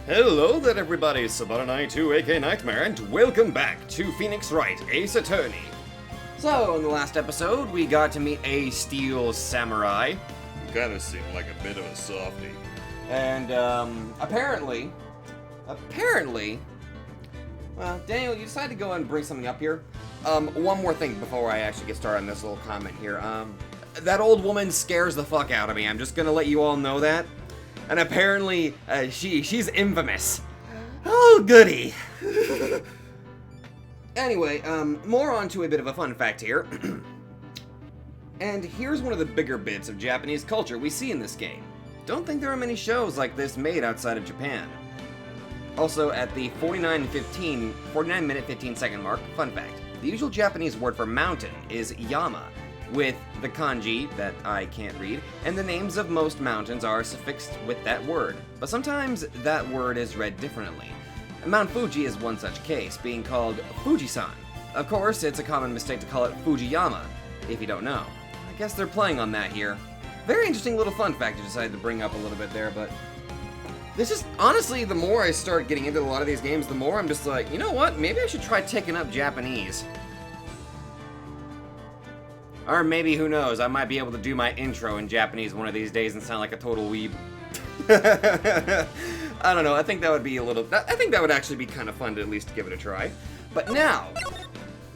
Hello there everybody, Sabana92 aka Nightmare, and welcome back to Phoenix Wright, Ace Attorney. So, in the last episode, we got to meet a steel samurai. You kinda seem like a bit of a softie. And, apparently, well, Daniel, you decided to go and bring something up here. One more thing before I actually get started on this little comment here. That old woman scares the fuck out of me. I'm just gonna let you all know that. And apparently, she's infamous. Oh, goody. Anyway, more on to a bit of a fun fact here. And here's one of the bigger bits of Japanese culture we see in this game. Don't think there are many shows like this made outside of Japan. Also, at the 49 minute 15 second mark, fun fact, the usual Japanese word for mountain is yama, with the kanji that I can't read, and the names of most mountains are suffixed with that word, but sometimes that word is read differently. Mount Fuji is one such case, being called Fujisan. Of course, it's a common mistake to call it Fujiyama, if you don't know. I guess they're playing on that here. Very interesting little fun fact I decided to bring up a little bit there, but this is, honestly, the more I start getting into a lot of these games, the more I'm just like, you know what, maybe I should try taking up Japanese. Or maybe, who knows, I might be able to do my intro in Japanese one of these days and sound like a total weeb. I don't know, I think that would be I think that would actually be kind of fun to at least give it a try. But now,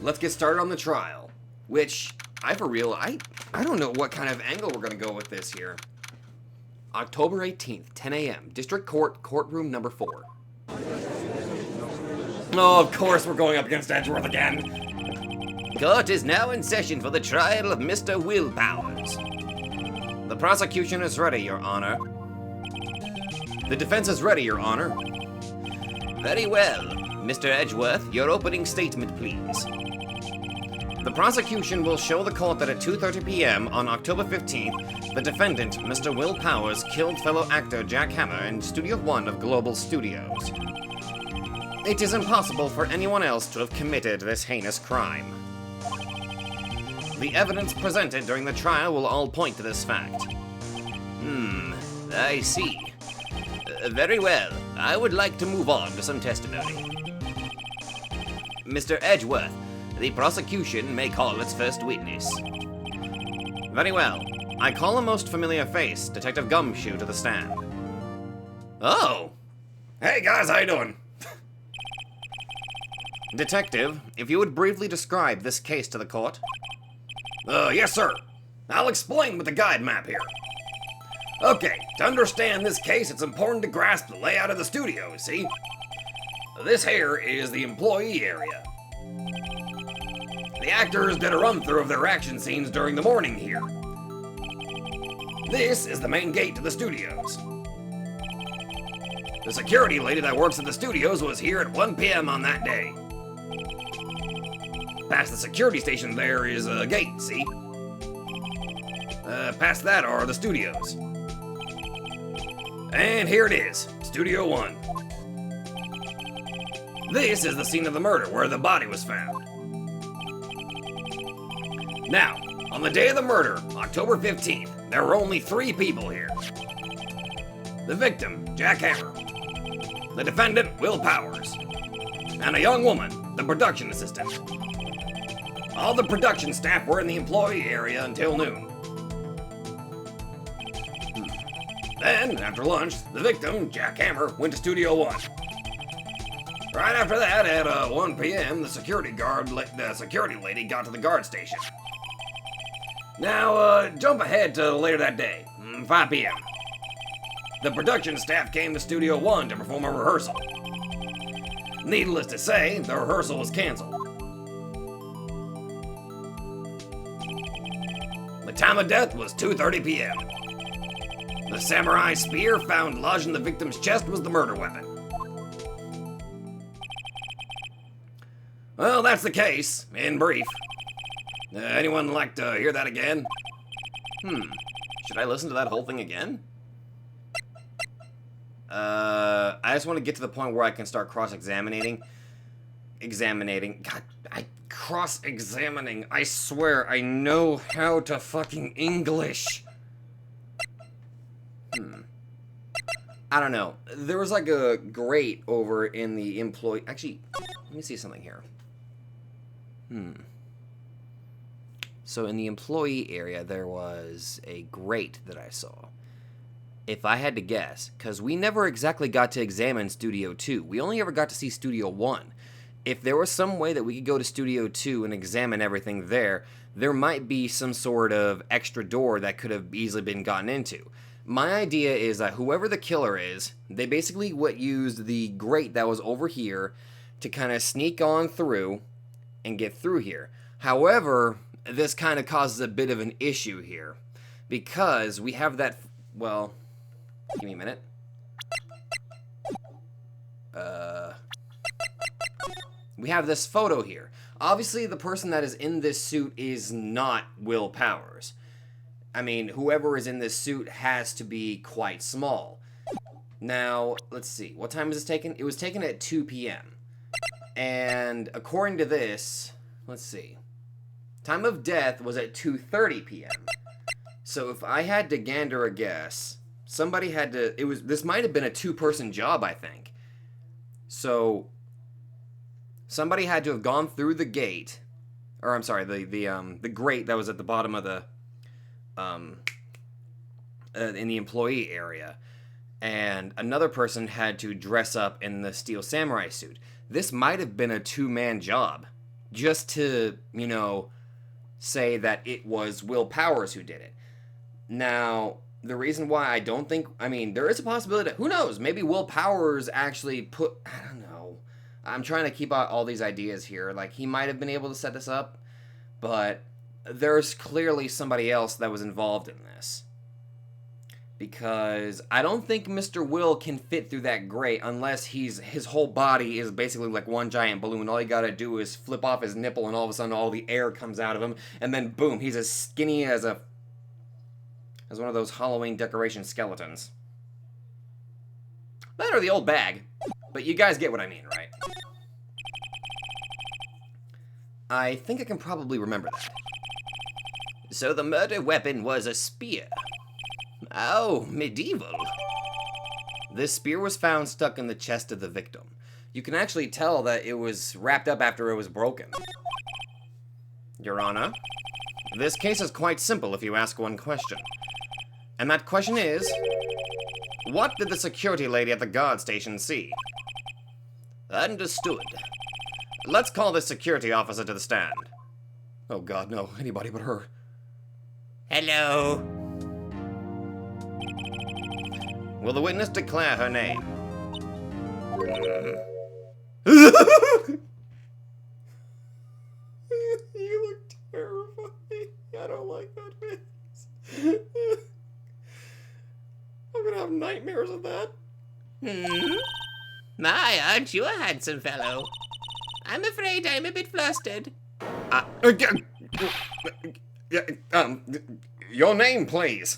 let's get started on the trial. Which, I don't know what kind of angle we're gonna go with this here. October 18th, 10 a.m., District Court, Courtroom number 4. Oh, of course we're going up against Edgeworth again. Court is now in session for the trial of Mr. Will Powers. The prosecution is ready, Your Honor. The defense is ready, Your Honor. Very well. Mr. Edgeworth, your opening statement, please. The prosecution will show the court that at 2:30 p.m. on October 15th, the defendant, Mr. Will Powers, killed fellow actor Jack Hammer in Studio 1 of Global Studios. It is impossible for anyone else to have committed this heinous crime. The evidence presented during the trial will all point to this fact. I see. Very well. I would like to move on to some testimony. Mr. Edgeworth, the prosecution may call its first witness. Very well. I call a most familiar face, Detective Gumshoe, to the stand. Oh! Hey guys, how you doing? Detective, if you would briefly describe this case to the court. Yes, sir. I'll explain with the guide map here. Okay, to understand this case, it's important to grasp the layout of the studio, see? This here is the employee area. The actors did a run-through of their action scenes during the morning here. This is the main gate to the studios. The security lady that works at the studios was here at 1 p.m. on that day. Past the security station there is a gate, see? Past that are the studios. And here it is, Studio 1. This is the scene of the murder where the body was found. Now, on the day of the murder, October 15th, there were only 3 people here. The victim, Jack Hammer. The defendant, Will Powers. And a young woman, the production assistant. All the production staff were in the employee area until noon. Then, after lunch, the victim, Jack Hammer, went to Studio 1. Right after that, at 1 p.m., the security lady got to the guard station. Now, jump ahead to later that day, 5 p.m. The production staff came to Studio 1 to perform a rehearsal. Needless to say, the rehearsal was canceled. The time of death was 2:30 p.m. The samurai spear found lodged in the victim's chest was the murder weapon. Well, that's the case, in brief. Anyone like to hear that again? Should I listen to that whole thing again? I just want to get to the point where I can start cross-examining. Cross-examining. I swear, I know how to fucking English. I don't know. There was like a grate over in the employee... Actually, let me see something here. So in the employee area, there was a grate that I saw. If I had to guess, because we never exactly got to examine Studio 2. We only ever got to see Studio 1. If there was some way that we could go to Studio 2 and examine everything there, there might be some sort of extra door that could have easily been gotten into. My idea is that whoever the killer is, they basically used the grate that was over here to kind of sneak on through and get through here. However, this kind of causes a bit of an issue here, because we have that, well, give me a minute. We have this photo here. Obviously, the person that is in this suit is not Will Powers. I mean, whoever is in this suit has to be quite small. Now, let's see. What time was this taken? It was taken at 2 p.m. And according to this, let's see. Time of death was at 2:30 p.m. So if I had to gander a guess, somebody had to... This might have been a two-person job, I think. So... somebody had to have gone through the gate, or I'm sorry, the grate that was at the bottom of the, in the employee area, and another person had to dress up in the Steel Samurai suit. This might have been a two-man job, just to, you know, say that it was Will Powers who did it. Now, the reason why I don't think, I mean, there is a possibility that, who knows, maybe Will Powers actually put, I don't know, I'm trying to keep out all these ideas here. Like, he might have been able to set this up, but there's clearly somebody else that was involved in this. Because I don't think Mr. Will can fit through that grate unless his whole body is basically like one giant balloon. All you gotta do is flip off his nipple and all of a sudden all the air comes out of him, and then boom, he's as skinny as one of those Halloween decoration skeletons. That or the old bag. But you guys get what I mean, right? I think I can probably remember that. So the murder weapon was a spear. Oh, medieval. This spear was found stuck in the chest of the victim. You can actually tell that it was wrapped up after it was broken. Your Honor, this case is quite simple if you ask one question. And that question is, what did the security lady at the guard station see? Understood. Let's call this security officer to the stand. Oh God, no. Anybody but her. Hello. Will the witness declare her name? You look terrifying. I don't like that face. I'm gonna have nightmares of that. My, aren't you a handsome fellow? I'm afraid I'm a bit flustered. Your name, please.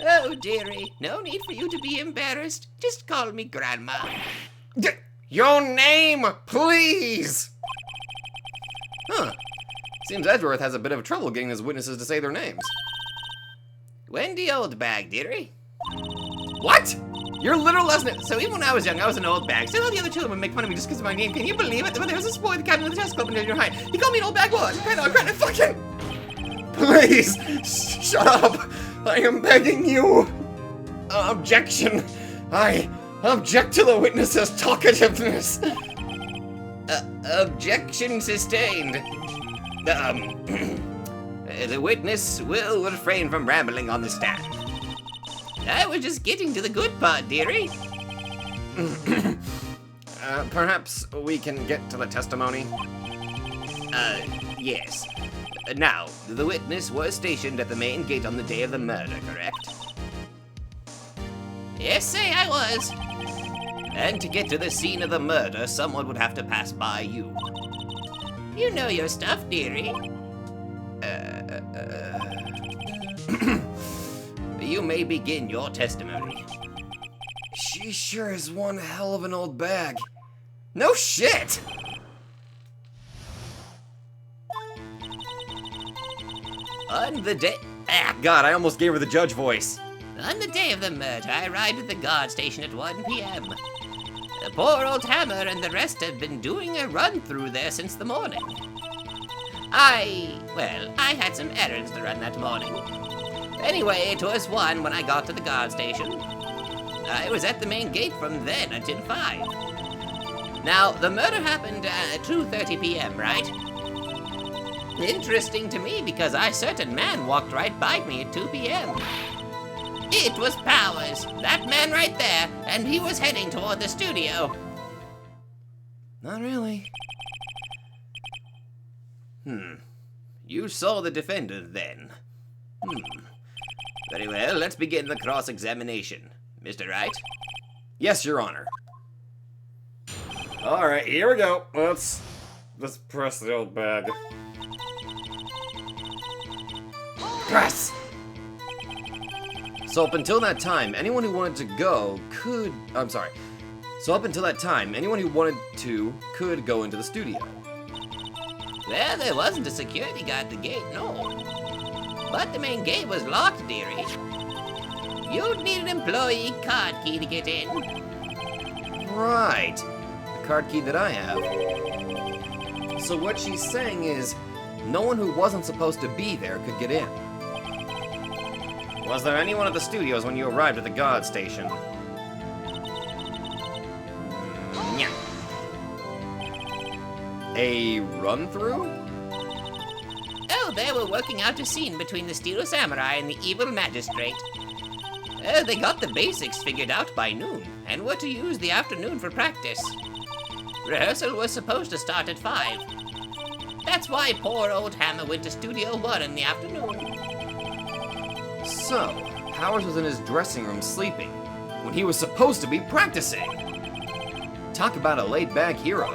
Oh, dearie, no need for you to be embarrassed. Just call me Grandma. Your name, please! Huh. Seems Edgeworth has a bit of trouble getting his witnesses to say their names. Wendy Oldbag, dearie. What? Your literal last name? So even when I was young, I was an old bag. Still all the other children would make fun of me just because of my name. Can you believe it? When there was this boy at the cabin with the telescope in your height, he called me an old bag boy. I'm crying, fucking... Please, shut up. I am begging you. Objection. I object to the witness's talkativeness. Objection sustained. The witness will refrain from rambling on the stand. I was just getting to the good part, dearie. Perhaps we can get to the testimony? Yes. Now, the witness was stationed at the main gate on the day of the murder, correct? Yes, say I was. And to get to the scene of the murder, someone would have to pass by you. You know your stuff, dearie. You may begin your testimony. She sure is one hell of an old bag. No shit! On the day... Ah, God, I almost gave her the judge voice. On the day of the murder, I arrived at the guard station at 1 p.m. The poor old Hammer and the rest had been doing a run through there since the morning. I had some errands to run that morning. Anyway, it was 1 when I got to the guard station. I was at the main gate from then until 5. Now, the murder happened at 2:30 p.m., right? Interesting to me because a certain man walked right by me at 2 p.m. It was Powers, that man right there, and he was heading toward the studio. Not really. You saw the defendant then. Very well, let's begin the cross-examination. Mr. Wright? Yes, Your Honor. Alright, here we go. Let's press the old bag. Press! So up until that time, anyone who wanted to go could... So up until that time, anyone who wanted to could go into the studio. Well, there wasn't a security guard at the gate, no. But the main gate was locked, dearie. You'd need an employee card key to get in. Right. The card key that I have. So what she's saying is, no one who wasn't supposed to be there could get in. Was there anyone at the studios when you arrived at the guard station? Yeah. A run-through? Oh, they were working out a scene between the Steel Samurai and the evil magistrate. Oh, they got the basics figured out by noon, and were to use the afternoon for practice. Rehearsal was supposed to start at 5. That's why poor old Hammer went to Studio 1 in the afternoon. So, Powers was in his dressing room sleeping, when he was supposed to be practicing. Talk about a laid-back hero.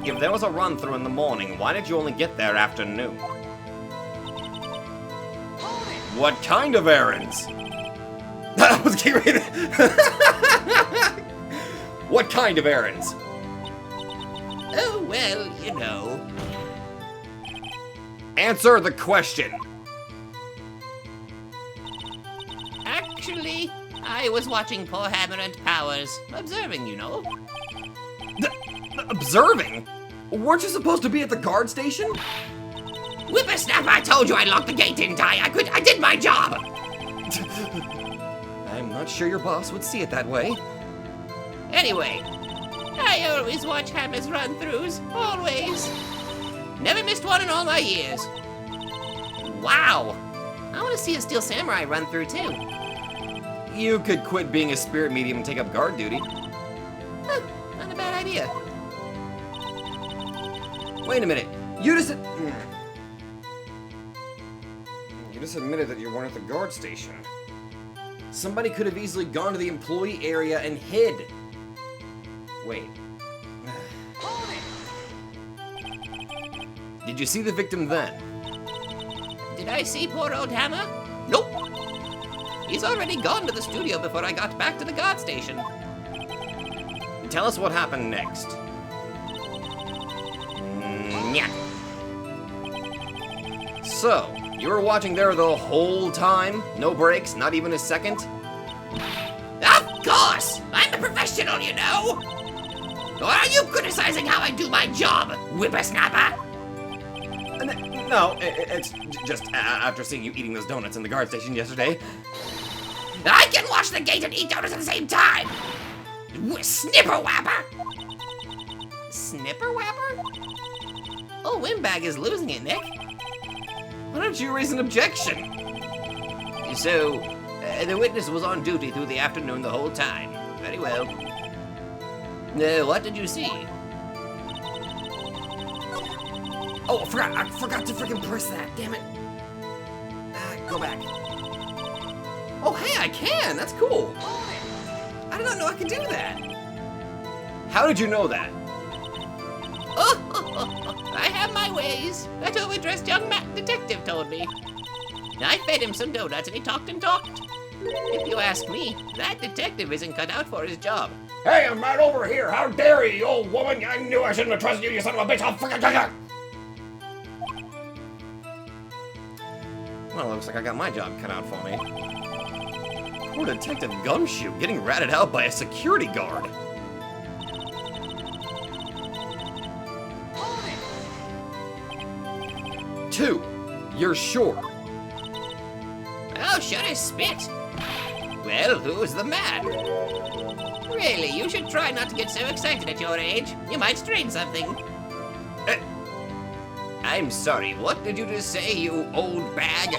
If there was a run-through in the morning, why did you only get there after noon? What kind of errands? I was getting ready to... What kind of errands? Oh, well, you know. Answer the question. Actually, I was watching poor Hammer and Powers, observing, you know. Observing? Weren't you supposed to be at the guard station? Whippersnapper, I told you I locked the gate, didn't I? I did my job! I'm not sure your boss would see it that way. Anyway, I always watch Hammer's run-throughs, always. Never missed one in all my years. Wow! I want to see a Steel Samurai run-through, too. You could quit being a spirit medium and take up guard duty. Huh, not a bad idea. Wait a minute. You just admitted that you weren't at the guard station. Somebody could have easily gone to the employee area and hid. Wait. Did you see the victim then? Did I see poor old Hammer? Nope. He's already gone to the studio before I got back to the guard station. Tell us what happened next. Yeah. So, you were watching there the whole time? No breaks, not even a second? Of course! I'm a professional, you know! Or are you criticizing how I do my job, whippersnapper? No, it's just after seeing you eating those donuts in the guard station yesterday. I can wash the gate and eat donuts at the same time! Snipper-wapper! Snipper-wapper? Oh, Windbag is losing it, Nick. Why don't you raise an objection? So, the witness was on duty through the afternoon the whole time. Very well. What did you see? Oh, I forgot to freaking press that, damn it. Go back. Oh, hey, I can, that's cool. I did not know I could do that. How did you know that? Oh, I have my ways. That overdressed young detective told me. I fed him some donuts and he talked and talked. If you ask me, that detective isn't cut out for his job. Hey, I'm right over here. How dare you, you old woman? I knew I shouldn't have trusted you, you son of a bitch. I'll freaking kill you. Well, looks like I got my job cut out for me. Poor Detective Gumshoe getting ratted out by a security guard. Two, you're sure? Oh, sure as spit. Well, who's the man? Really, you should try not to get so excited at your age. You might strain something. I'm sorry, what did you just say, you old bag?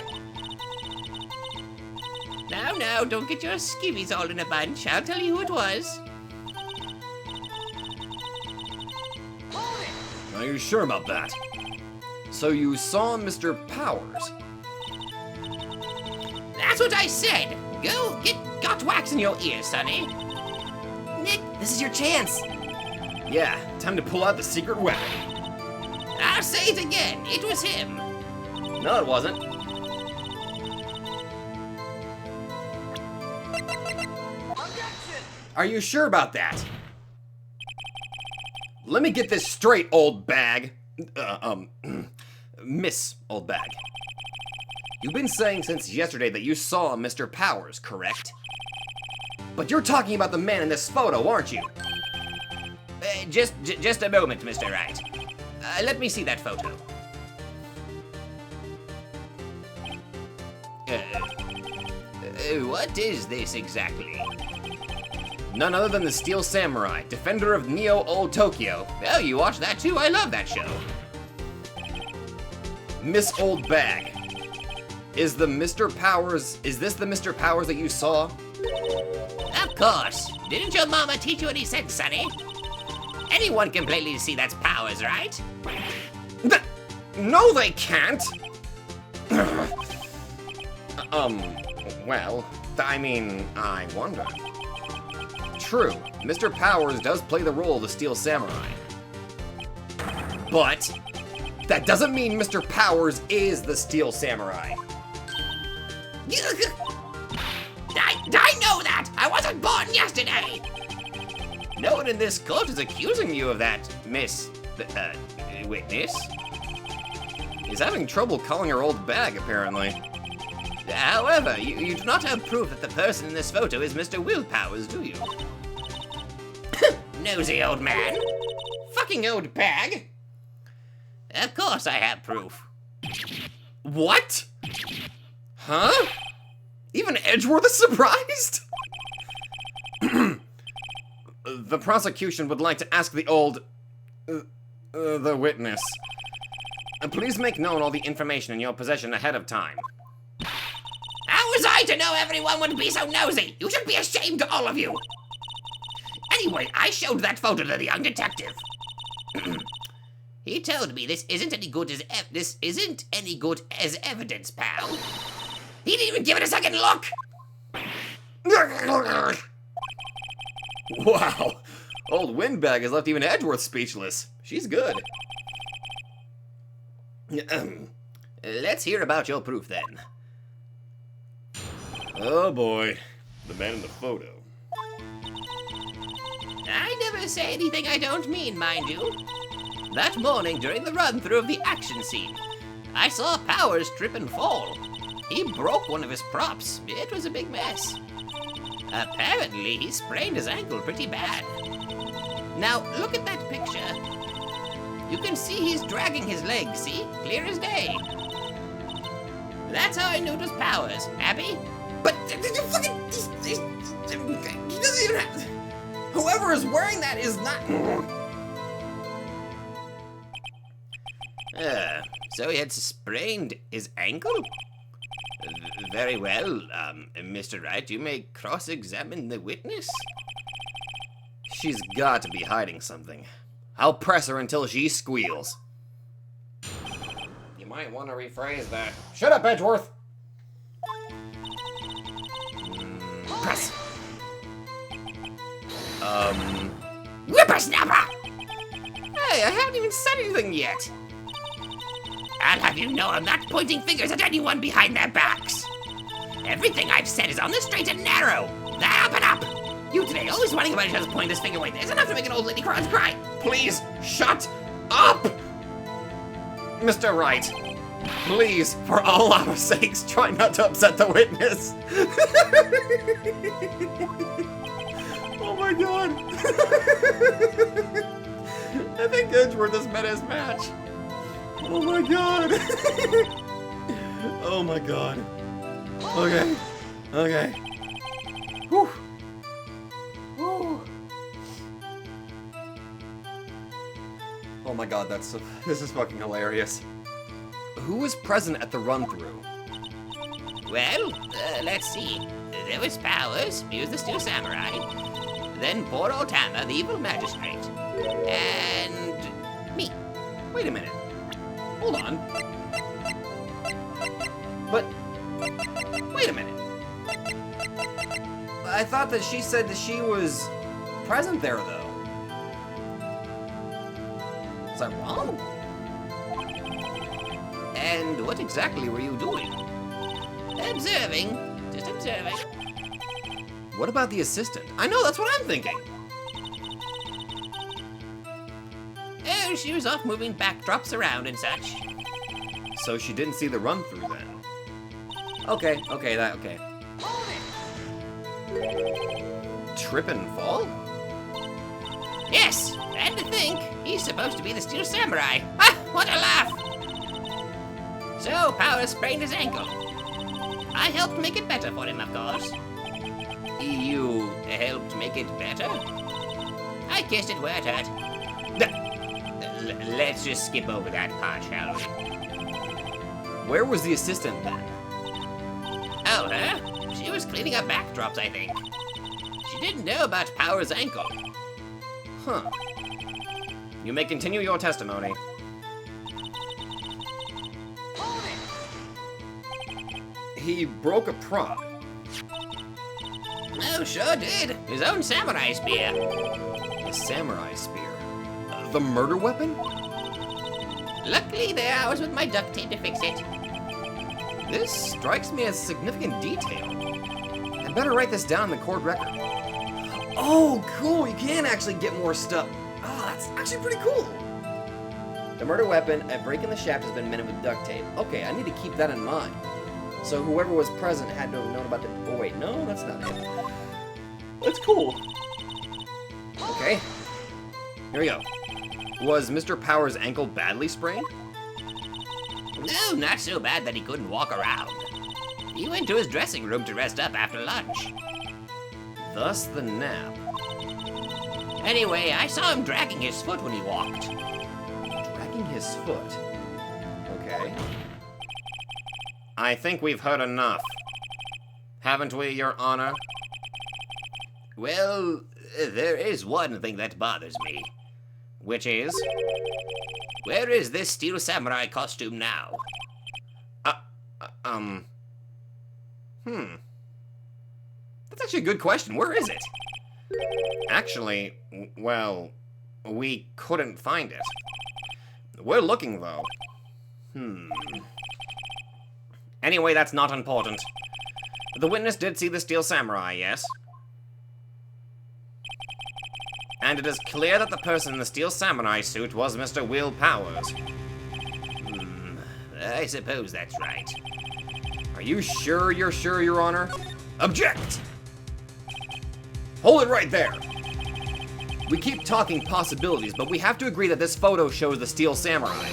Now, don't get your skivvies all in a bunch. I'll tell you who it was. Are you sure about that? So you saw Mr. Powers? That's what I said. Go get got wax in your ears, sonny. Nick, this is your chance. Yeah, time to pull out the secret weapon. I'll say it again. It was him. No, it wasn't. Are you sure about that? Let me get this straight, old bag. Miss Old Bag. You've been saying since yesterday that you saw Mr. Powers, correct? But you're talking about the man in this photo, aren't you? Just a moment, Mr. Wright. Let me see that photo. What is this exactly? None other than the Steel Samurai, defender of Neo Old Tokyo. Oh, you watch that too? I love that show. Miss Old Bag. Is this the Mr. Powers that you saw? Of course. Didn't your mama teach you any sense, sonny? Anyone can plainly see that's Powers, right? No, they can't! Well, I mean, I wonder. True, Mr. Powers does play the role of the Steel Samurai. But that doesn't mean Mr. Powers is the Steel Samurai. I know that! I wasn't born yesterday! No one in this court is accusing you of that, Miss... witness. He's having trouble calling her old bag, apparently. However, you do not have proof that the person in this photo is Mr. Will Powers, do you? Nosy old man. Fucking old bag. Of course I have proof. What? Huh? Even Edgeworth is surprised? The prosecution would like to ask the the witness. Please make known all the information in your possession ahead of time. How was I to know everyone would be so nosy? You should be ashamed, all of you. Anyway, I showed that photo to the young detective. He told me this isn't any good as evidence, pal. He didn't even give it a second look. Wow, old Windbag has left even Edgeworth speechless. She's good. Let's hear about your proof then. Oh boy, the man in the photo. I never say anything I don't mean, mind you. That morning during the run-through of the action scene, I saw Powers trip and fall. He broke one of his props. It was a big mess. Apparently, he sprained his ankle pretty bad. Now, look at that picture. You can see he's dragging his leg, see? Clear as day. That's how I knew it was Powers. Happy? But he doesn't even have... Whoever is wearing that is not... So he had sprained his ankle? Very well, Mr. Wright, you may cross-examine the witness. She's got to be hiding something. I'll press her until she squeals. You might want to rephrase that. Shut up, Edgeworth! Press! Whippersnapper! Hey, I haven't even said anything yet! I'll have you know I'm not pointing fingers at anyone behind their backs. Everything I've said is on the straight and narrow. Up and up! You today always whining about each other's pointing this finger. Wait, there's enough to make an old lady cry. Please, shut up! Mr. Wright, Please, for all our sakes, try not to upset the witness. Oh my god. I think Edgeworth has met his match. Oh my god. Oh my god. Okay. Okay. Whew. Whew. Oh my god, this is fucking hilarious. Who was present at the run-through? Well, let's see. There was Powers, he was the Steel Samurai. Then poor old Tama, the evil magistrate. And me. Wait a minute. Hold on. But wait a minute. I thought that she said that she was present there, though. Was I wrong? And what exactly were you doing? Observing. Just observing. What about the assistant? I know, that's what I'm thinking. Oh, she was off moving backdrops around and such. So she didn't see the run-through then. Okay. Trip and fall? Yes, and to think, he's supposed to be the Steel Samurai. Ah, what a laugh! So, Powers sprained his ankle. I helped make it better for him, of course. You helped make it better? I kissed it where it hurt. Let's just skip over that part, shall we? Where was the assistant then? Oh, her? She was cleaning up backdrops, I think. She didn't know about Powers' ankle. Huh. You may continue your testimony. He broke a prop. Oh, sure did. His own samurai spear. A samurai spear. The murder weapon? Luckily, there I was with my duct tape to fix it. This strikes me as significant detail. I better write this down in the court record. Oh, cool. You can actually get more stuff. Oh, that's actually pretty cool. The murder weapon, a break in the shaft has been mended with duct tape. Okay, I need to keep that in mind. So whoever was present had to have known about the... Oh, wait, no, that's not it. That's cool. Okay. Here we go. Was Mr. Powers' ankle badly sprained? No, not so bad that he couldn't walk around. He went to his dressing room to rest up after lunch. Thus the nap. Anyway, I saw him dragging his foot when he walked. Dragging his foot? Okay. I think we've heard enough. Haven't we, Your Honor? Well, there is one thing that bothers me. Which is? Where is this Steel Samurai costume now? That's actually a good question. Where is it? Actually, well, we couldn't find it. We're looking, though. Anyway, that's not important. The witness did see the Steel Samurai, yes? And it is clear that the person in the Steel Samurai suit was Mr. Will Powers. I suppose that's right. Are you sure you're sure, Your Honor? Object! Hold it right there! We keep talking possibilities, but we have to agree that this photo shows the Steel Samurai.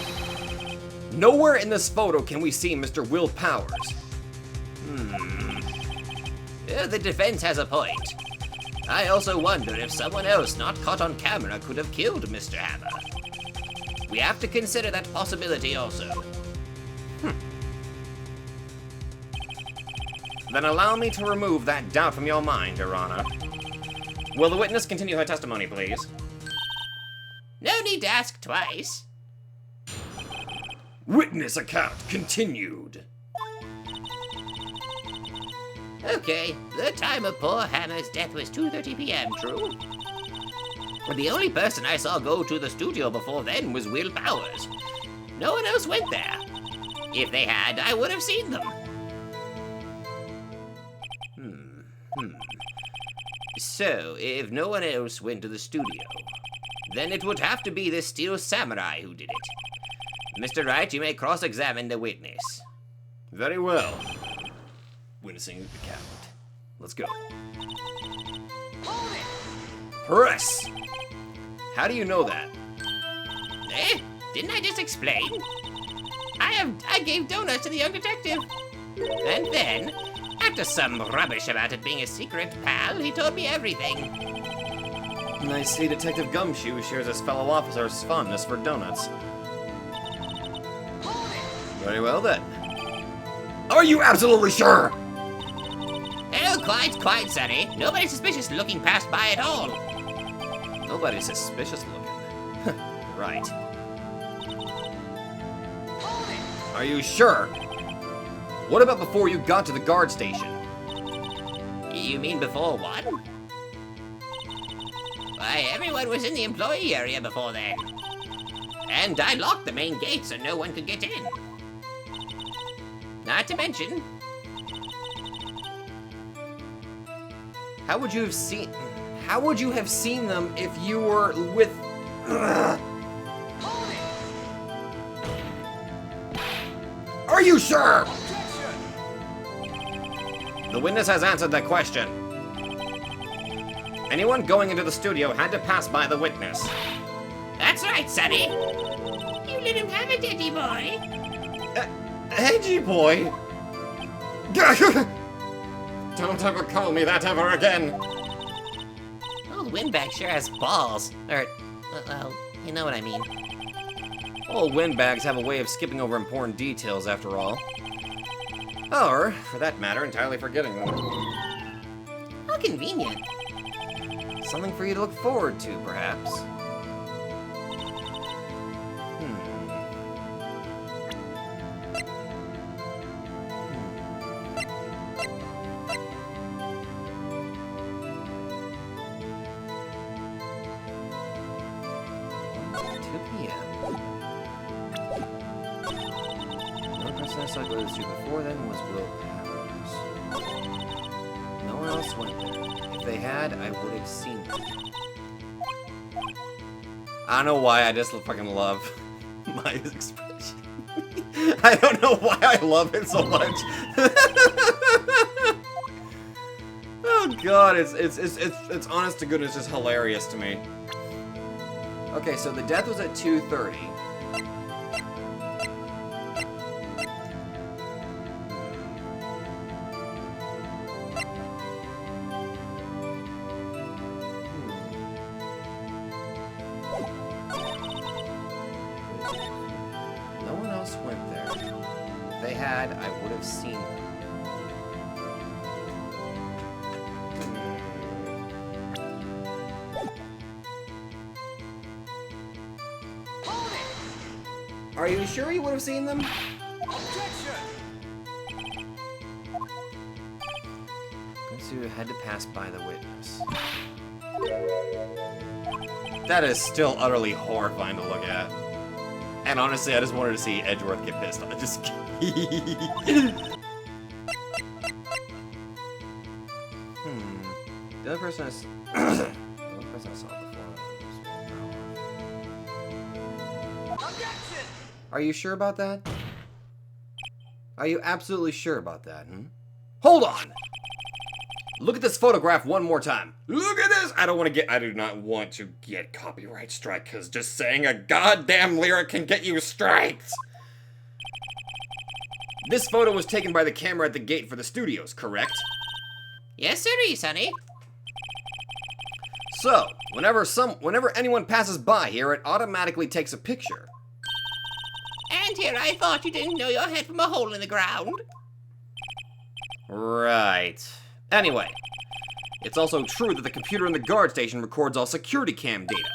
Nowhere in this photo can we see Mr. Will Powers. The defense has a point. I also wonder if someone else not caught on camera could have killed Mr. Hammer. We have to consider that possibility also. Then allow me to remove that doubt from your mind, Your Honor. Will the witness continue her testimony, please? No need to ask twice. Witness account continued. Okay, the time of poor Hammer's death was 2:30 p.m., true? But the only person I saw go to the studio before then was Will Powers. No one else went there. If they had, I would have seen them. So, if no one else went to the studio, then it would have to be the Steel Samurai who did it. Mr. Wright, you may cross-examine the witness. Very well. Witnessing account. Let's go. Press! How do you know that? Eh? Didn't I just explain? I gave donuts to the young detective. And then, after some rubbish about it being a secret, pal, he told me everything. I see Detective Gumshoe shares his fellow officer's fondness for donuts. Very well then. Are you absolutely sure? Oh, quite, Sonny. Nobody suspicious looking passed by at all. Nobody suspicious looking. Right. Are you sure? What about before you got to the guard station? You mean before what? Why, everyone was in the employee area before then. And I locked the main gate so no one could get in. Not to mention... How would you have seen them if you were with... Are you sure? The witness has answered that question. Anyone going into the studio had to pass by the witness. That's right, Sonny. You let him have it, Edgy boy. Edgy boy? Don't ever call me that ever again. Old Windbag sure has balls. Or, well, you know what I mean. Old windbags have a way of skipping over important details, after all. Or, for that matter, entirely forgetting them. How convenient. Something for you to look forward to, perhaps. I go to before then was Will Powers. No one else went there. If they had, I would have seen them. I don't know why, I just fucking love Maya's expression. I don't know why I love it so much. Oh god, it's honest to goodness just hilarious to me. Okay, so the death was at 2:30. Went there. If they had, I would have seen them. Are you sure you would have seen them? Guess you had to pass by the witness. That is still utterly horrifying to look at. And honestly, I just wanted to see Edgeworth get pissed off. Just The other person I saw before. Objection! Are you sure about that? Are you absolutely sure about that, Hold on! Look at this photograph one more time. Look at this! I do not want to get copyright strike, because just saying a goddamn lyric can get you strikes! This photo was taken by the camera at the gate for the studios, correct? Yes, sirree, Sonny. So, whenever anyone passes by here, it automatically takes a picture. And here I thought you didn't know your head from a hole in the ground. Right. Anyway, it's also true that the computer in the guard station records all security cam data.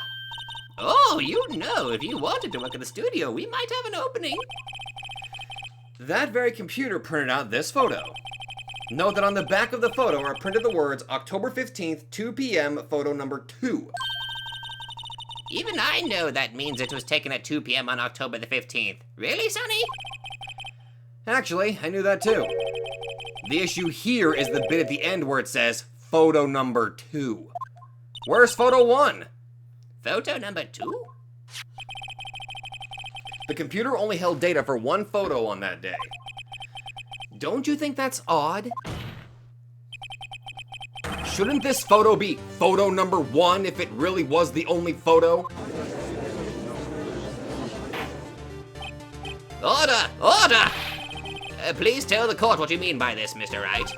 Oh, you know, if you wanted to work in the studio, we might have an opening. That very computer printed out this photo. Note that on the back of the photo are printed the words October 15th, 2 p.m., photo number 2. Even I know that means it was taken at 2 p.m. on October the 15th. Really, Sonny? Actually, I knew that too. The issue here is the bit at the end where it says photo number 2. Where's photo 1? Photo number 2? The computer only held data for one photo on that day. Don't you think that's odd? Shouldn't this photo be photo number 1 if it really was the only photo? Order! Order! Please tell the court what you mean by this, Mr. Wright.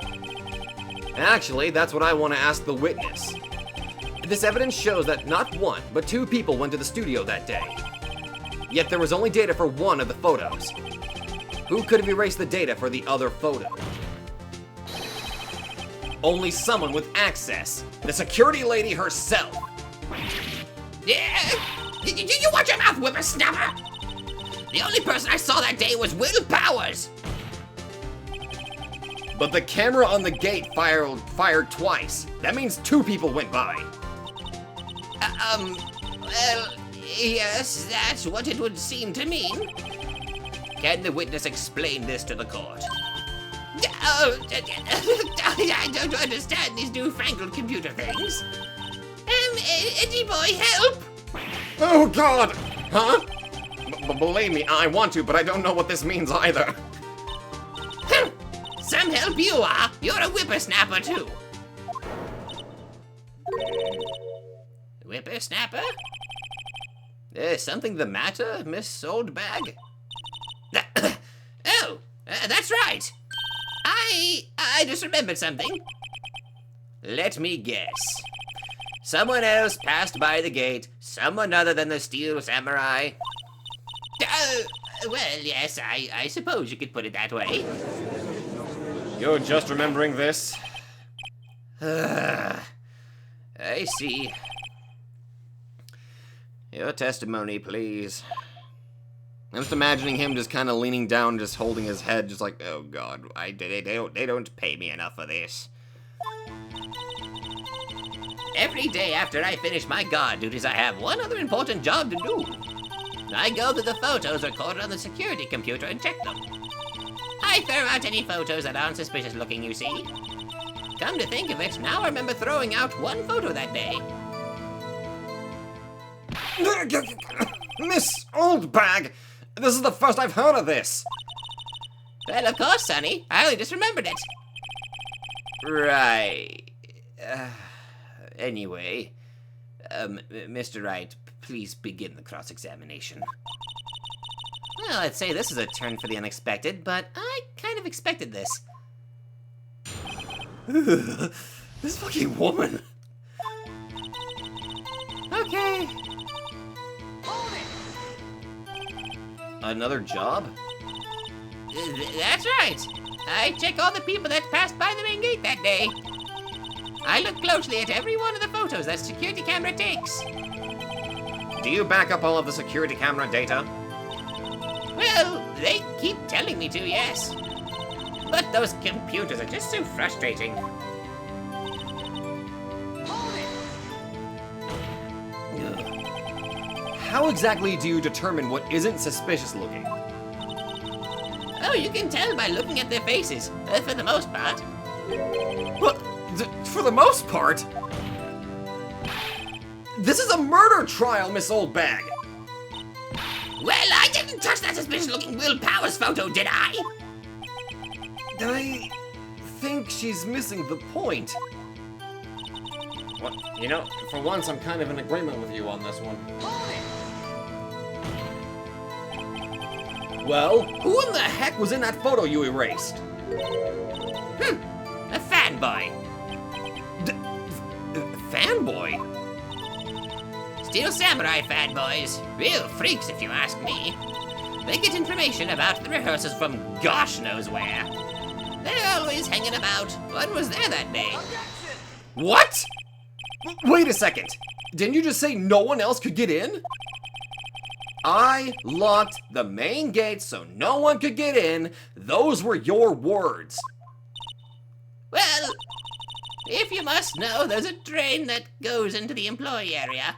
Actually, that's what I want to ask the witness. This evidence shows that not one, but 2 people went to the studio that day. Yet there was only data for one of the photos. Who could have erased the data for the other photo? Only someone with access. The security lady herself. Yeah. You watch your mouth, whippersnapper! The only person I saw that day was Will Powers! But the camera on the gate fired twice. That means 2 people went by. Well, yes, that's what it would seem to mean. Can the witness explain this to the court? Oh, I don't understand these newfangled computer things. Edgy boy, help! Oh God! Huh? Believe me, I want to, but I don't know what this means either. Some help you are. You're a whippersnapper too. Whippersnapper? Something the matter, Miss Old Bag? Oh, that's right. I just remembered something. Let me guess. Someone else passed by the gate, someone other than the Steel Samurai. Well, yes, I suppose you could put it that way. You're just remembering this? I see. Your testimony, please. I'm just imagining him just kind of leaning down, just holding his head, just like, oh God, they don't pay me enough for this. Every day after I finish my guard duties, I have one other important job to do. I go to the photos recorded on the security computer and check them. I throw out any photos that aren't suspicious looking, you see. Come to think of it, now I remember throwing out one photo that day. Miss Old Bag! This is the first I've heard of this! Well, of course, Sonny. I only just remembered it. Right. Anyway, Mr. Wright, please begin the cross-examination. Well, I'd say this is a turn for the unexpected, but I kind of expected this. This fucking woman. Okay. Another job? That's right. I check all the people that passed by the main gate that day. I look closely at every one of the photos that security camera takes. Do you back up all of the security camera data? Well, they keep telling me to, yes. But those computers are just so frustrating. How exactly do you determine what isn't suspicious looking? Oh, you can tell by looking at their faces, for the most part. Well, for the most part? This is a murder trial, Miss Old Bag! Well, I didn't touch that suspicious-looking Will Powers photo, did I? I think she's missing the point. Well, you know, for once I'm kind of in agreement with you on this one. Well, who in the heck was in that photo you erased? A fanboy. Fanboy? Steel Samurai fanboys. Real freaks, if you ask me. They get information about the rehearsals from gosh knows where. They're always hanging about. One was there that day. What? Wait a second. Didn't you just say no one else could get in? I locked the main gate so no one could get in. Those were your words. Well, if you must know, there's a drain that goes into the employee area.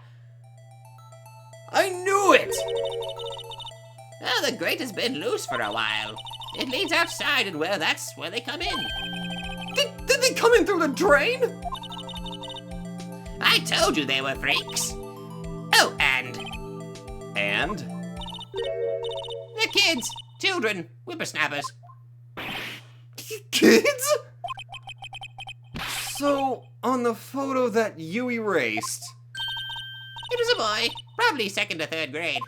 I knew it! Well, the grate has been loose for a while. It leads outside, and well, that's where they come in. Did they come in through the drain? I told you they were freaks. Oh, and? And? kids, children, whippersnappers. Kids? So, on the photo that you erased... It was a boy, probably 2nd or 3rd grade.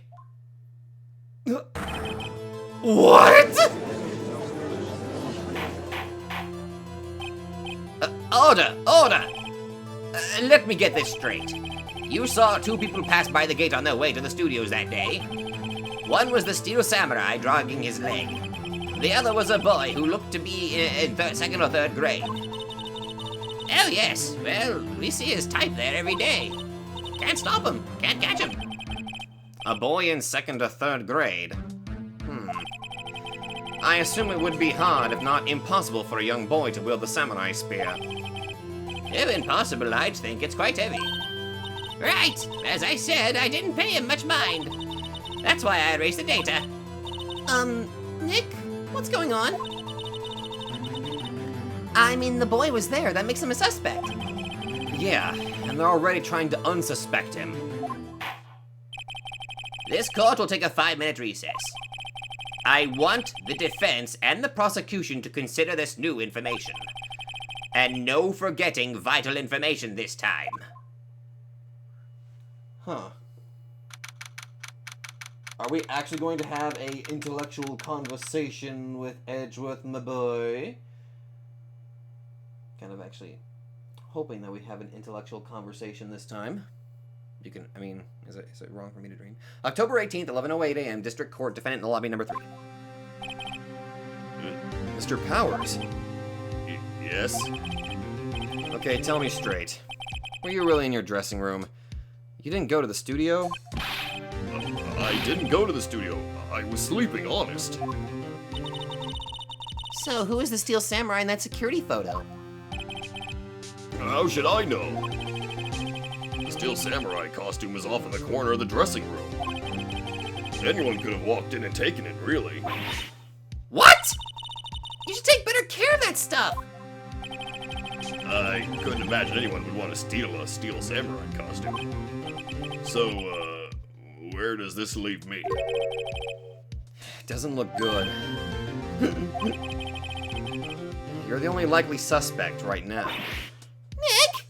What? Order! Let me get this straight. You saw 2 people pass by the gate on their way to the studios that day. One was the steel samurai dragging his leg. The other was a boy who looked to be in 2nd or 3rd grade. Oh yes, well, we see his type there every day. Can't stop him, can't catch him. A boy in 2nd or 3rd grade? I assume it would be hard, if not impossible, for a young boy to wield the samurai spear. If impossible, I'd think it's quite heavy. Right, as I said, I didn't pay him much mind. That's why I erased the data. Nick, what's going on? I mean, the boy was there. That makes him a suspect. Yeah, and they're already trying to unsuspect him. This court will take a 5-minute recess. I want the defense and the prosecution to consider this new information. And no forgetting vital information this time. Huh. Are we actually going to have a intellectual conversation with Edgeworth, my boy? Kind of actually hoping that we have an intellectual conversation this time. You can, I mean, is it wrong for me to dream? October 18th, 11:08 a.m., District Court, defendant in the lobby number 3. Mr. Powers? Yes? Okay, tell me straight. Were you really in your dressing room? You didn't go to the studio? I didn't go to the studio. I was sleeping, honest. So, who is the steel samurai in that security photo? How should I know? The steel samurai costume was off in the corner of the dressing room. Anyone could have walked in and taken it, really. What? You should take better care of that stuff. I couldn't imagine anyone would want to steal a steel samurai costume. So, where does this leave me? Doesn't look good. You're the only likely suspect right now. Nick?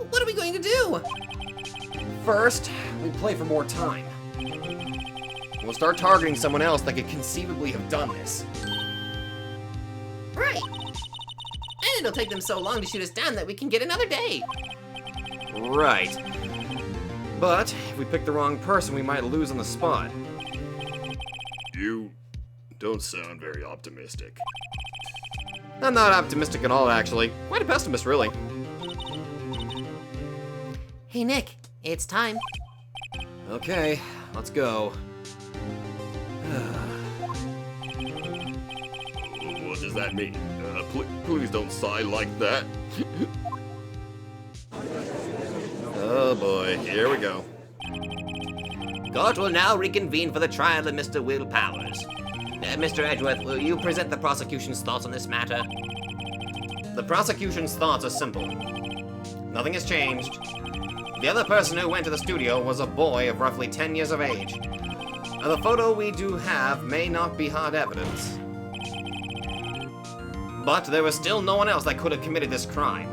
What are we going to do? First, we play for more time. We'll start targeting someone else that could conceivably have done this. Right. And it'll take them so long to shoot us down that we can get another day. Right. But if we pick the wrong person, we might lose on the spot. You don't sound very optimistic. I'm not optimistic at all, actually. Quite a pessimist, really. Hey, Nick, it's time. Okay, let's go. What does that mean? Please don't sigh like that. Oh boy, here we go. Court will now reconvene for the trial of Mr. Will Powers. Mr. Edgeworth, will you present the prosecution's thoughts on this matter? The prosecution's thoughts are simple. Nothing has changed. The other person who went to the studio was a boy of roughly 10 years of age. The photo we do have may not be hard evidence. But there was still no one else that could have committed this crime.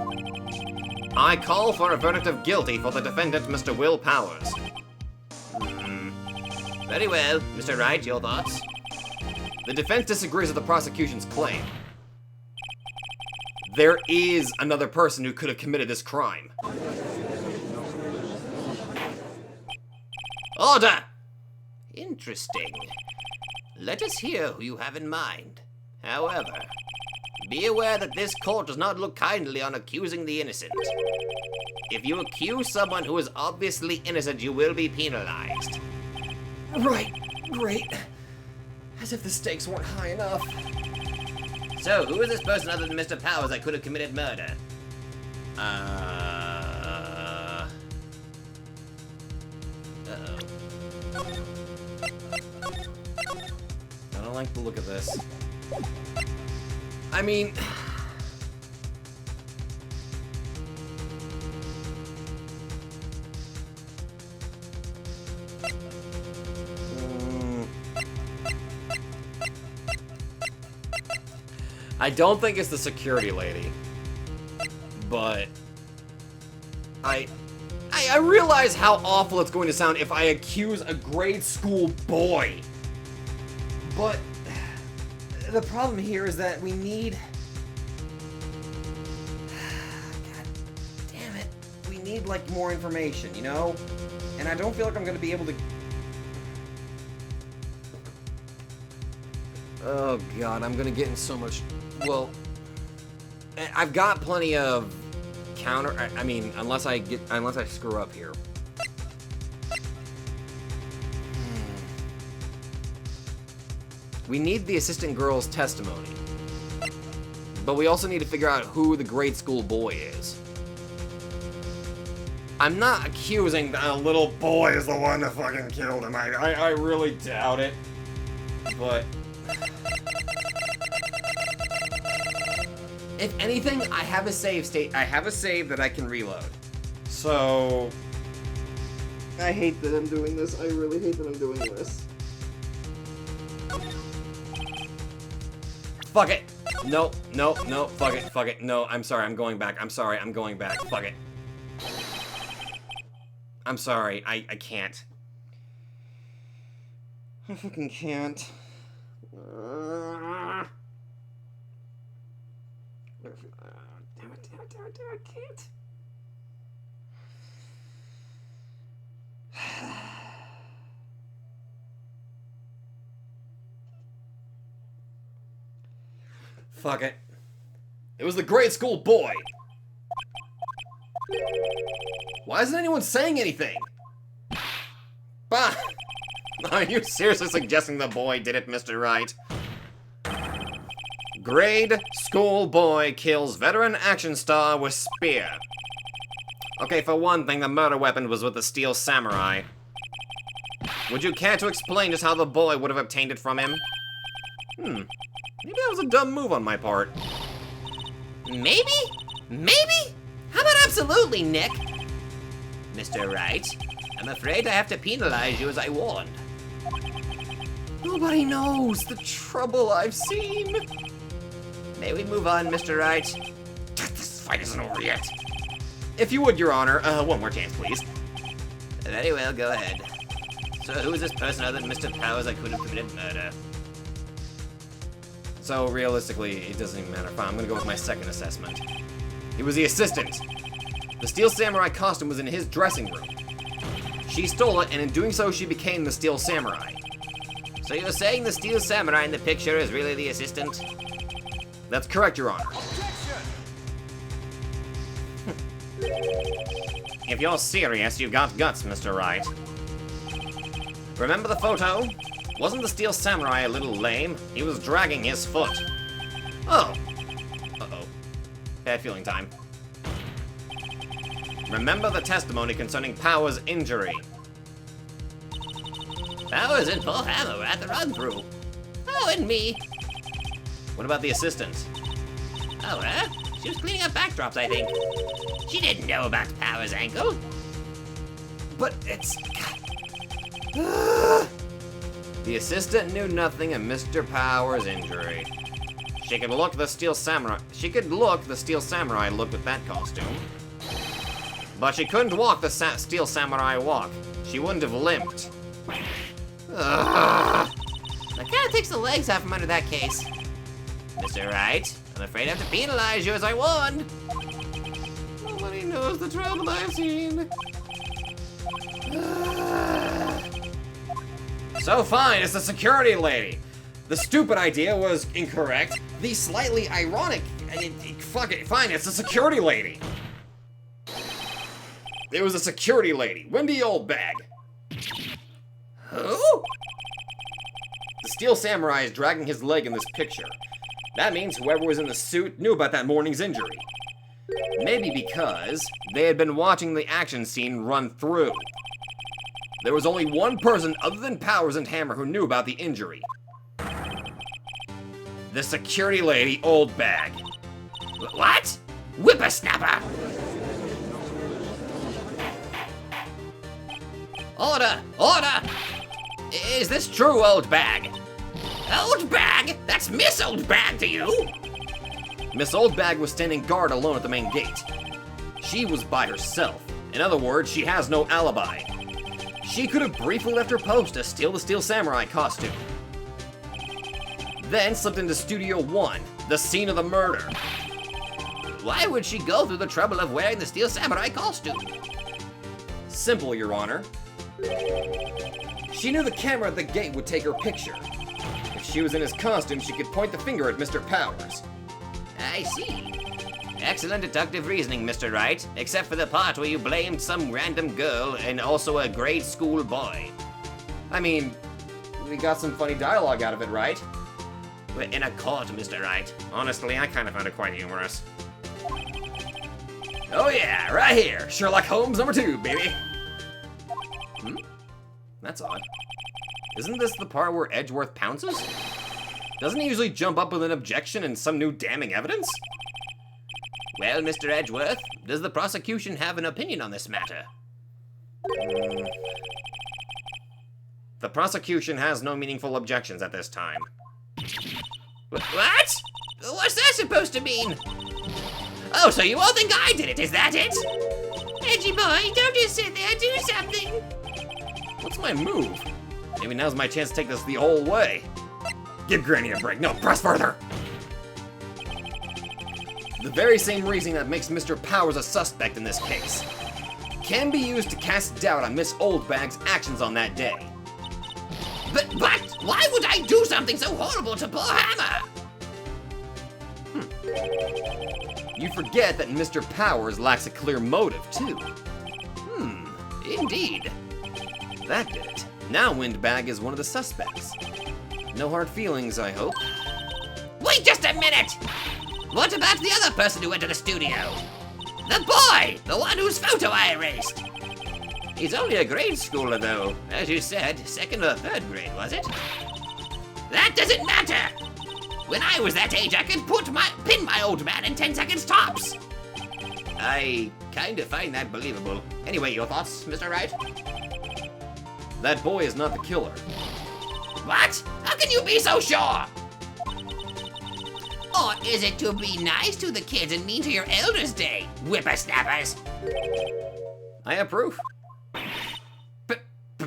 I call for a verdict of guilty for the defendant, Mr. Will Powers. Very well. Mr. Wright, your thoughts? The defense disagrees with the prosecution's claim. There is another person who could have committed this crime. Order! Interesting. Let us hear who you have in mind. However, be aware that this court does not look kindly on accusing the innocent. If you accuse someone who is obviously innocent, you will be penalized. Right, great. As if the stakes weren't high enough. So, who is this person other than Mr. Powers that could have committed murder? Uh-oh. I don't like the look of this. I mean... I don't think it's the security lady. But I realize how awful it's going to sound if I accuse a grade school boy. But the problem here is that we need... God damn it. We need, like, more information, you know? And I don't feel like I'm going to be able to... Oh, God, I'm going to get in so much... Well, I've got plenty of counter... I mean, unless I screw up here. We need the assistant girl's testimony. But we also need to figure out who the grade school boy is. I'm not accusing that a little boy is the one that fucking killed him. I really doubt it. But... if anything, I have a save state. I have a save that I can reload. So... I hate that I'm doing this. I really hate that I'm doing this. Fuck it. No, no, no. Fuck it, fuck it. No, I'm sorry. I'm going back. I'm sorry. I'm going back. Fuck it. I'm sorry. I can't. I fucking can't. Damn it, I can't. Fuck it. It was the grade school boy. Why isn't anyone saying anything? Bah! Are you seriously suggesting the boy did it, Mr. Wright? Grade school boy kills veteran action star with spear. Okay, for one thing, the murder weapon was with the steel samurai. Would you care to explain just how the boy would have obtained it from him? Maybe that was a dumb move on my part. Maybe? Maybe? How about absolutely, Nick? Mr. Wright, I'm afraid I have to penalize you as I warned. Nobody knows the trouble I've seen. May we move on, Mr. Wright? This fight isn't over yet. If you would, Your Honor, one more chance, please. Very well, go ahead. So who is this person other than Mr. Powers that could have committed murder? So realistically, it doesn't even matter. Fine, I'm gonna go with my second assessment. He was the assistant. The Steel Samurai costume was in his dressing room. She stole it, and in doing so, she became the Steel Samurai. So you're saying the Steel Samurai in the picture is really the assistant? That's correct, Your Honor. If you're serious, you've got guts, Mr. Wright. Remember the photo? Wasn't the Steel Samurai a little lame? He was dragging his foot. Oh. Uh-oh. Bad feeling time. Remember the testimony concerning Powers' injury. Powers and Paul Hammer were at the run-through. Oh, and me. What about the assistant? Oh, huh? She was cleaning up backdrops, I think. She didn't know about Powers' ankle. But it's... The assistant knew nothing of Mr. Powers' injury. She could look the Steel Samurai looked with that costume. But she couldn't walk the Steel Samurai walk. She wouldn't have limped. That kinda takes the legs out from under that case. Mr. Wright, I'm afraid I have to penalize you as I warned. Nobody knows the trouble I've seen. So fine, it's the security lady. The stupid idea was incorrect. The slightly ironic, fuck it, fine, it's the security lady. It was a security lady, Wendy Oldbag. Who? The Steel Samurai is dragging his leg in this picture. That means whoever was in the suit knew about that morning's injury. Maybe because they had been watching the action scene run through. There was only one person other than Powers and Hammer who knew about the injury. The security lady, Oldbag. What? Whippersnapper! Order! Order! Is this true, Oldbag? Oldbag? That's Miss Oldbag to you? Miss Oldbag was standing guard alone at the main gate. She was by herself. In other words, she has no alibi. She could have briefly left her post to steal the Steel Samurai costume. Then slipped into Studio 1, the scene of the murder. Why would she go through the trouble of wearing the Steel Samurai costume? Simple, Your Honor. She knew the camera at the gate would take her picture. If she was in his costume, she could point the finger at Mr. Powers. I see. Excellent deductive reasoning, Mr. Wright, except for the part where you blamed some random girl and also a grade school boy. I mean, we got some funny dialogue out of it, right? We're in a court, Mr. Wright. Honestly, I kind of found it quite humorous. Oh yeah, right here. Sherlock Holmes #2, baby. That's odd. Isn't this the part where Edgeworth pounces? Doesn't he usually jump up with an objection and some new damning evidence? Well, Mr. Edgeworth, does the prosecution have an opinion on this matter? The prosecution has no meaningful objections at this time. What? What's that supposed to mean? Oh, so you all think I did it, is that it? Edgy boy, don't just sit there, do something! What's my move? Maybe now's my chance to take this the whole way. Give Granny a break. No, press further! The very same reasoning that makes Mr. Powers a suspect in this case can be used to cast doubt on Miss Oldbag's actions on that day. But why would I do something so horrible to poor Hammer? You forget that Mr. Powers lacks a clear motive, too. Indeed. That did it. Now Windbag is one of the suspects. No hard feelings, I hope. Wait just a minute! What about the other person who entered the studio? The boy! The one whose photo I erased! He's only a grade schooler, though. As you said, 2nd or 3rd grade, was it? That doesn't matter! When I was that age, I could pin my old man in 10 seconds tops! I kinda find that believable. Anyway, your thoughts, Mr. Wright? That boy is not the killer. What? How can you be so sure? Or is it to be nice to the kids and mean to your elders' day, whippersnappers? I have proof.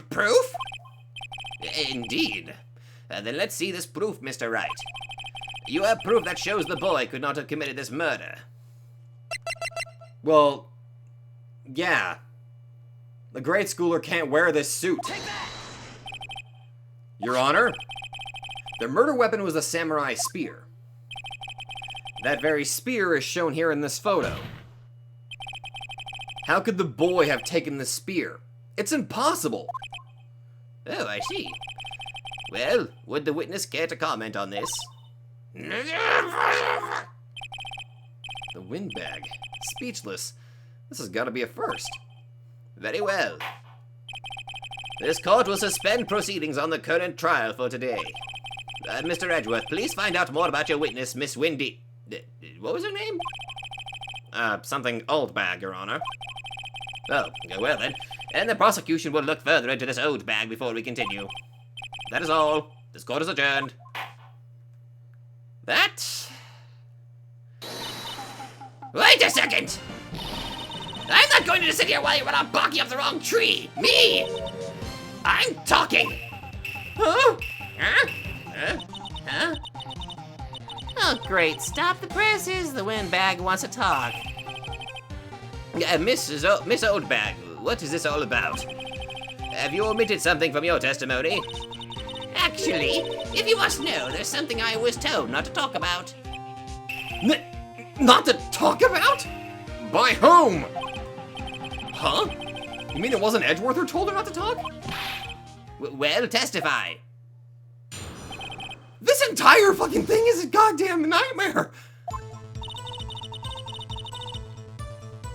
Proof? Indeed. Then let's see this proof, Mr. Wright. You have proof that shows the boy could not have committed this murder. Well, yeah. The grade schooler can't wear this suit. Your Honor, the murder weapon was a samurai spear. That very spear is shown here in this photo. How could the boy have taken the spear? It's impossible. Oh, I see. Well, would the witness care to comment on this? The windbag. Speechless. This has got to be a first. Very well. This court will suspend proceedings on the current trial for today. Mr. Edgeworth, please find out more about your witness, Miss Windy... What was her name? Something Oldbag, Your Honor. Oh, well then. And the prosecution will look further into this old bag before we continue. That is all. This court is adjourned. That... Wait a second! I'm not going to just sit here while you're out barking up the wrong tree! Me! I'm talking! Huh? Huh? Huh? Huh? Oh, great. Stop the presses. The windbag wants to talk. Miss Oldbag, what is this all about? Have you omitted something from your testimony? Actually, if you must know, there's something I was told not to talk about. Not to talk about? By whom? Huh? You mean it wasn't Edgeworth who told her not to talk? Well, testify. This entire fucking thing is a goddamn nightmare!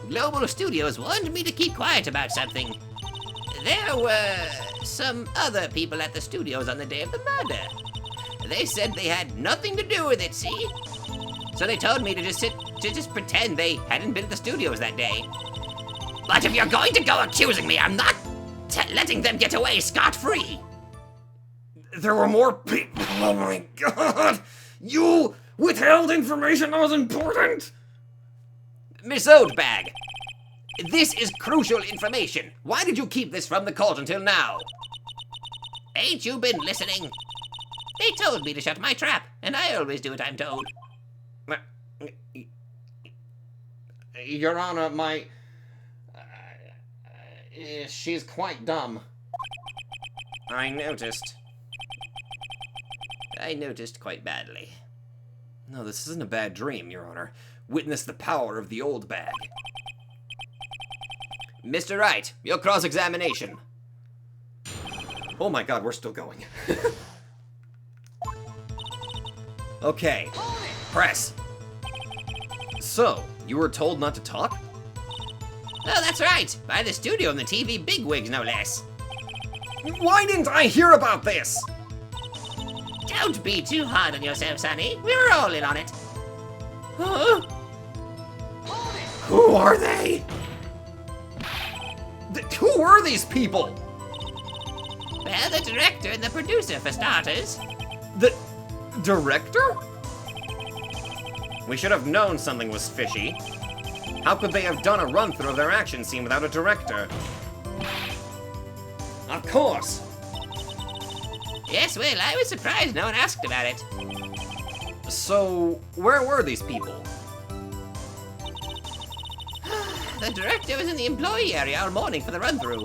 Global Studios wanted me to keep quiet about something. There were some other people at the studios on the day of the murder. They said they had nothing to do with it, see? So they told me to just pretend they hadn't been at the studios that day. But if you're going to go accusing me, I'm not letting them get away scot-free. There were more people. Oh my god! You Withheld information that was important? Miss Oldbag, this is crucial information. Why did you keep this from the court until now? Ain't you been listening? They told me to shut my trap, and I always do what I'm told. Your Honor, my... she's quite dumb. I noticed quite badly. No, this isn't a bad dream, Your Honor. Witness the power of the old bag. Mr. Wright, your cross-examination. Oh my god, we're still going. Okay, press. So, you were told not to talk? Oh, that's right. By the studio and the TV bigwigs, no less. Why didn't I hear about this? Don't be too hard on yourself, Sonny. We were all in on it. Huh? Who are they? Who are these people? Well, the director and the producer, for starters. The director? We should have known something was fishy. How could they have done a run-through of their action scene without a director? Of course. Yes, well, I was surprised no one asked about it. So, where were these people? The director was in the employee area all morning for the run-through.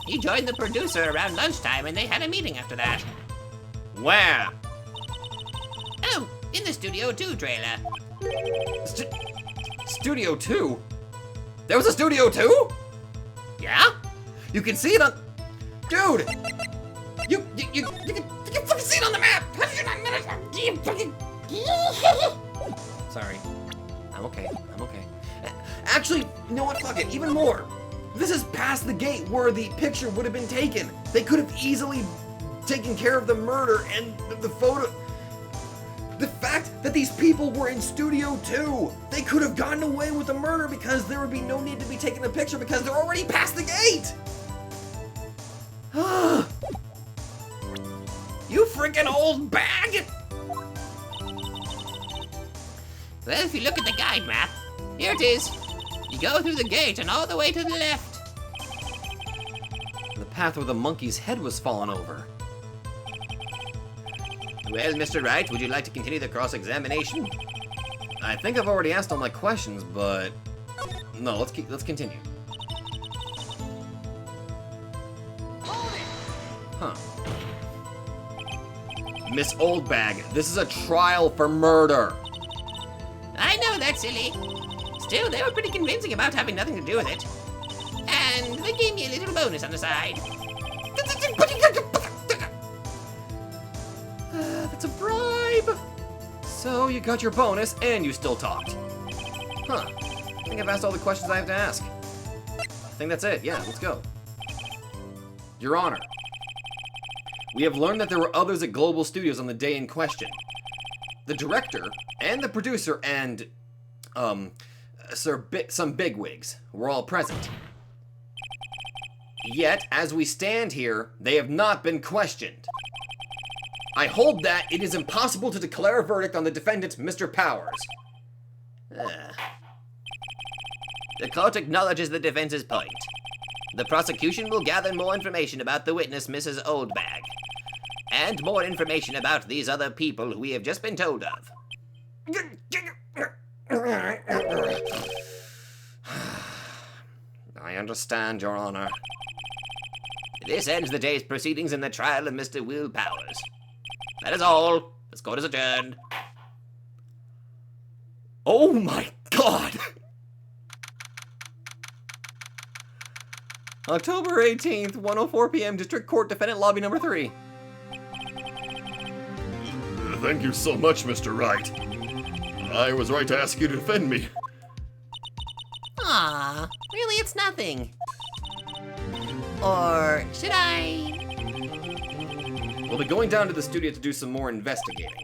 He joined the producer around lunchtime and they had a meeting after that. Where? Oh, in the Studio 2 trailer. Studio 2? There was a Studio 2? Yeah? You can see it on... Dude! You can fucking see it on the map! How did you not notice? You fucking... Sorry. I'm okay. Actually, you know what? Fuck it. Even more. This is past the gate where the picture would have been taken. They could have easily taken care of the murder and the photo... The fact that these people were in Studio 2, they could have gotten away with the murder because there would be no need to be taking a picture because they're already past the gate! You freaking old bag! Well, if you look at the guide map, here it is. You go through the gate and all the way to the left. The path where the monkey's head was fallen over. Well, Mr. Wright, would you like to continue the cross-examination? I think I've already asked all my questions, but... No, let's continue. Huh. Miss Oldbag, this is a trial for murder. I know that's silly. Still, they were pretty convincing about having nothing to do with it. And they gave me a little bonus on the side. That's a bribe. So you got your bonus and you still talked. Huh. I think I've asked all the questions I have to ask. I think that's it. Yeah, let's go. Your Honor, we have learned that there were others at Global Studios on the day in question. The director and the producer and, some bigwigs were all present. Yet, as we stand here, they have not been questioned. I hold that it is impossible to declare a verdict on the defendant, Mr. Powers. The court acknowledges the defense's point. The prosecution will gather more information about the witness, Mrs. Oldbag, and more information about these other people who we have just been told of. I understand, Your Honor. This ends the day's proceedings in the trial of Mr. Will Powers. That is all. This court is adjourned. Oh my God! October 18th, 1:04 p.m. District Court, Defendant Lobby Number 3. Thank you so much, Mr. Wright. I was right to ask you to defend me. Aw, really it's nothing. Or should I? We'll be going down to the studio to do some more investigating.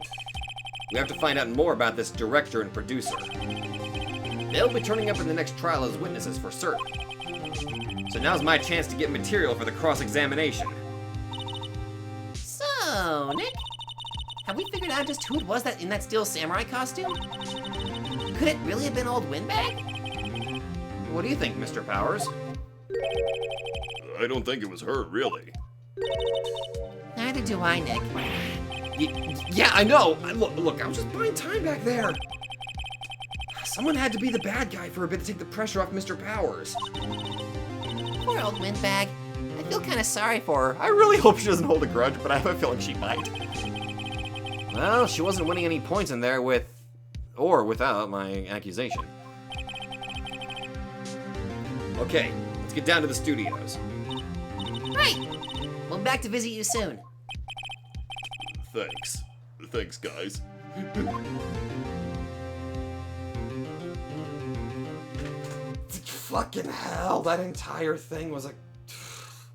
We have to find out more about this director and producer. They'll be turning up in the next trial as witnesses for certain. So now's my chance to get material for the cross-examination. So, Nick, Have we figured out just who it was that in that steel samurai costume? Could it really have been old Windbag? What do you think, Mr. Powers? I don't think it was her, really. Neither do I, Nick. Yeah, I know. Look, I was just buying time back there. Someone had to be the bad guy for a bit to take the pressure off Mr. Powers. Poor old Windbag. I feel kind of sorry for her. I really hope she doesn't hold a grudge, but I have a feeling she might. Well, she wasn't winning any points in there with, or without, my accusation. Okay, let's get down to the studios. Right. We'll be back to visit you soon. Thanks. Thanks, guys. Fucking hell, that entire thing was a...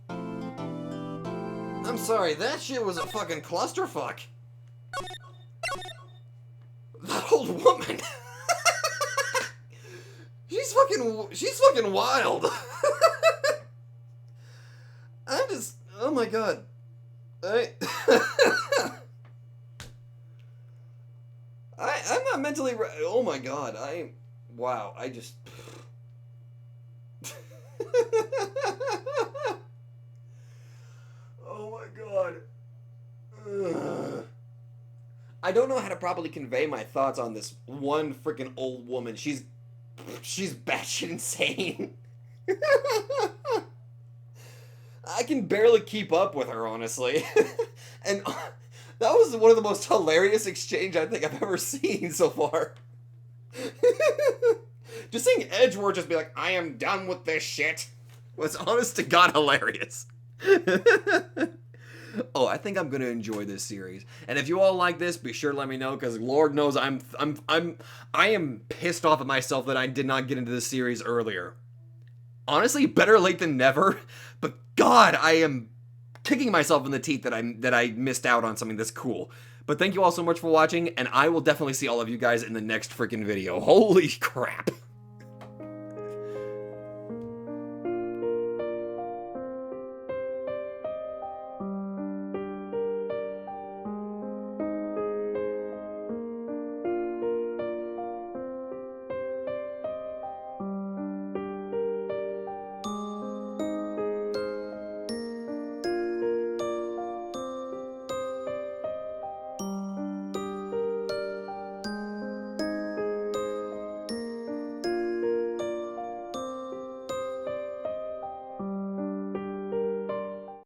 I'm sorry, that shit was a fucking clusterfuck. That old woman. She's fucking wild. I'm just, oh my god. I'm not mentally oh my god, wow, I just... Oh my god. Ugh. I don't know how to properly convey my thoughts on this one freaking old woman. She's batshit insane. I can barely keep up with her, honestly. And that was one of the most hilarious exchange I think I've ever seen so far. Just seeing Edgeworth just be like, I am done with this shit, was honest to God hilarious. Oh, I think I'm gonna enjoy this series. And if you all like this, be sure to let me know, because Lord knows I am pissed off at myself that I did not get into this series earlier. Honestly, better late than never, but God, I am kicking myself in the teeth that I missed out on something this cool. But thank you all so much for watching, and I will definitely see all of you guys in the next freaking video. Holy crap.